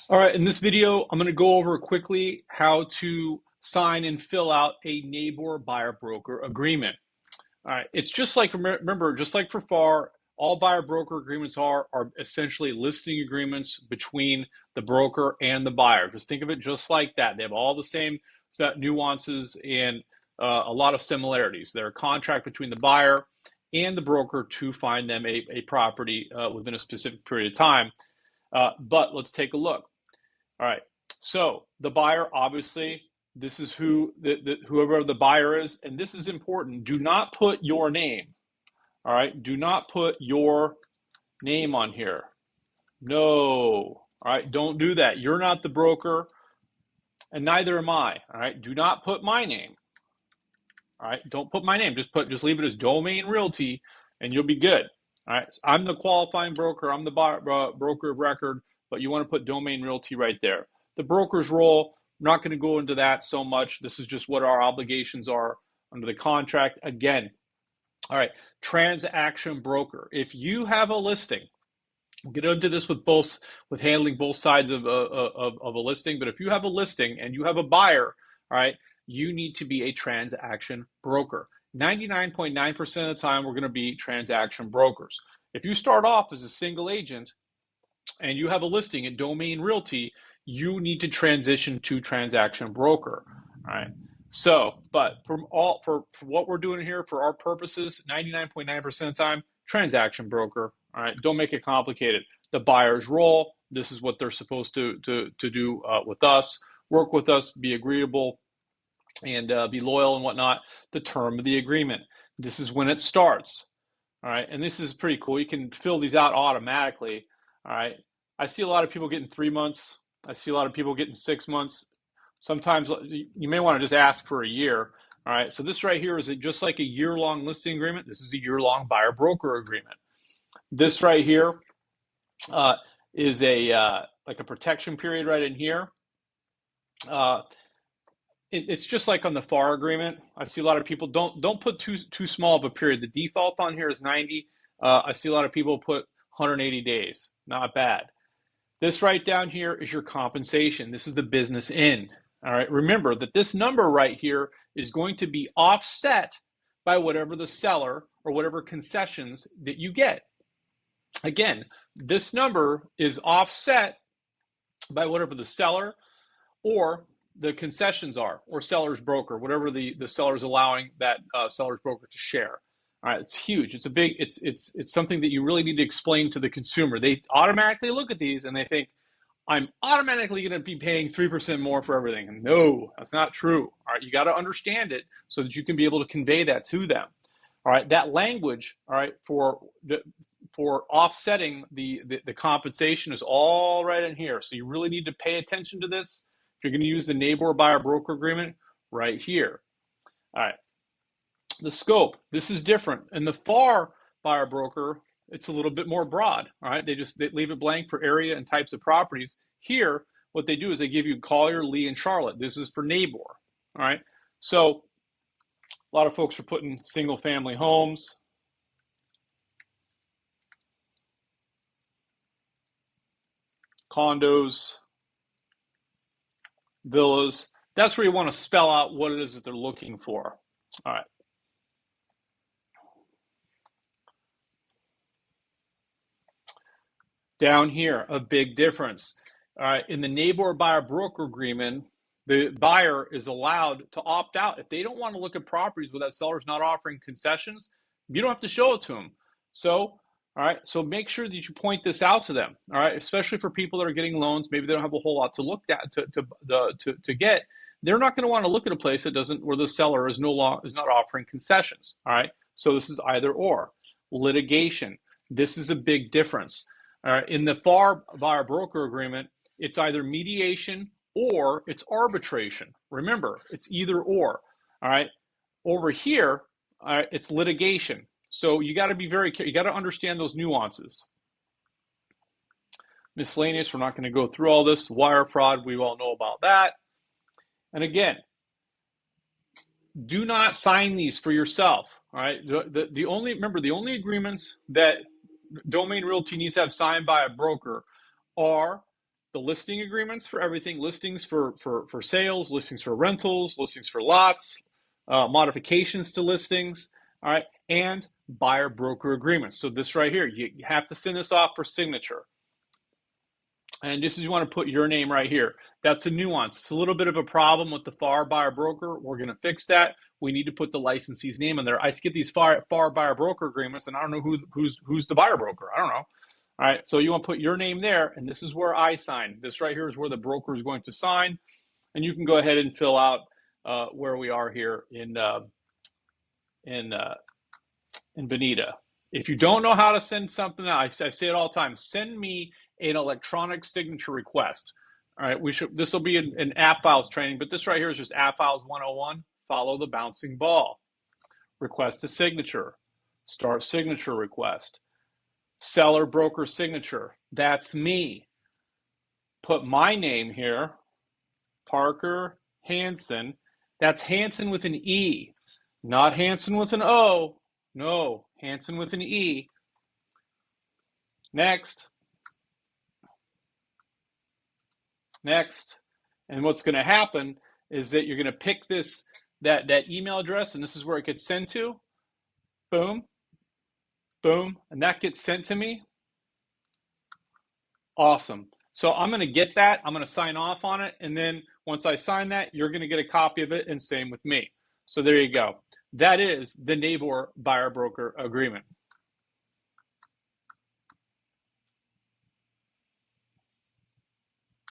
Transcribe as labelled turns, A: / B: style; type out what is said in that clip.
A: All right, in this video, I'm going to go over quickly how to sign and fill out a NABOR buyer broker agreement. All right, it's just like, remember, just like for FAR, all buyer broker agreements are essentially listing agreements between the broker and the buyer. Just think of it just like that. They have all the same nuances and a lot of similarities. They're a contract between the buyer and the broker to find them a property within a specific period of time. But let's take a look. All right. So the buyer, obviously, this is whoever the buyer is, and this is important. Do not put your name. All right. Do not put your name on here. No. All right. Don't do that. You're not the broker, and neither am I. All right. Do not put my name. All right. Don't put my name. Just leave it as Domain Realty, and you'll be good. All right. I'm the qualifying broker. I'm the broker of record, but you want to put Domain Realty right there. The broker's role, I'm not going to go into that so much. This is just what our obligations are under the contract. Again, all right, transaction broker. If you have a listing, we'll get into this with handling both sides of a listing, but if you have a listing and you have a buyer, all right, you need to be a transaction broker. 99.9% of the time, we're going to be transaction brokers. If you start off as a single agent and you have a listing at Domain Realty, you need to transition to transaction broker. All right. So, but for what we're doing here, for our purposes, 99.9% of the time, transaction broker. All right. Don't make it complicated. The buyer's role, this is what they're supposed to do with us, work with us, be agreeable, and be loyal and whatnot. The term of the agreement. This is when it starts. All right. And this is pretty cool. You can fill these out automatically. All right. I see a lot of people getting 3 months. I see a lot of people getting 6 months. Sometimes you may want to just ask for a year. All right. So this right here is just like a year-long listing agreement. This is a year-long buyer broker agreement. This right here is like a protection period right in here. It's just like on the FAR agreement. I see a lot of people don't put too small of a period. The default on here is 90. I see a lot of people put 180 days. Not bad. This right down here is your compensation. This is the business end. All right. Remember that this number right here is going to be offset by whatever the seller or whatever concessions that you get. Again, this number is offset by whatever the seller or the concessions are, or seller's broker, whatever the seller's allowing that seller's broker to share. All right, it's huge. It's a big. It's something that you really need to explain to the consumer. They automatically look at these and they think, I'm automatically going to be paying 3% more for everything. And no, that's not true. All right, you got to understand it so that you can be able to convey that to them. All right, that language, all right, for offsetting the compensation is all right in here. So you really need to pay attention to this. If you're going to use the NABOR buyer broker agreement, right here. All right. The scope, this is different. In the FAR buyer broker, it's a little bit more broad. All right. They leave it blank for area and types of properties. Here, what they do is they give you Collier, Lee, and Charlotte. This is for NABOR. All right. So a lot of folks are putting single family homes. Condos, villas. That's where you want to spell out what it is that they're looking for. All right. Down here, a big difference. All right, in the NABOR buyer broker agreement, the buyer is allowed to opt out. If they don't want to look at properties where that seller's not offering concessions, you don't have to show it to them. So, all right, so make sure that you point this out to them. All right, especially for people that are getting loans, maybe they don't have a whole lot to look at to get. They're not going to want to look at a place that doesn't, where the seller is not offering concessions. All right, so this is either or. Litigation. This is a big difference. In the FAR buyer broker agreement, it's either mediation or it's arbitration. Remember, it's either or. All right. Over here, it's litigation. So you got to be very careful. You got to understand those nuances. Miscellaneous, we're not going to go through all this. Wire fraud, we all know about that. And again, do not sign these for yourself. All right. The only agreements that Domain Realty needs to have signed by a broker are the listing agreements for everything, listings for sales, listings for rentals, listings for lots, modifications to listings, all right, and buyer broker agreements. So this right here, you have to send this off for signature. And this is, you want to put your name right here. That's a nuance. It's a little bit of a problem with the FAR buyer broker. We're going to fix that. We need to put the licensee's name in there. I get these FAR buyer broker agreements, and I don't know who's the buyer broker. I don't know. All right, so you want to put your name there, and this is where I sign. This right here is where the broker is going to sign, and you can go ahead and fill out where we are here in Bonita. If you don't know how to send something out, I say it all the time, send me an electronic signature request. All right, this will be an app files training, but this right here is just app files 101. Follow the bouncing ball. Request a signature. Start signature request. Seller broker signature. That's me. Put my name here, Parker Hansen. That's Hansen with an E, not Hansen with an O. No, Hansen with an E. Next. Next. And what's going to happen is that you're going to pick that email address, and this is where it gets sent to. Boom. Boom. And that gets sent to me. Awesome. So I'm going to get that. I'm going to sign off on it. And then once I sign that, you're going to get a copy of it, and same with me. So there you go. That is the NABOR buyer broker agreement.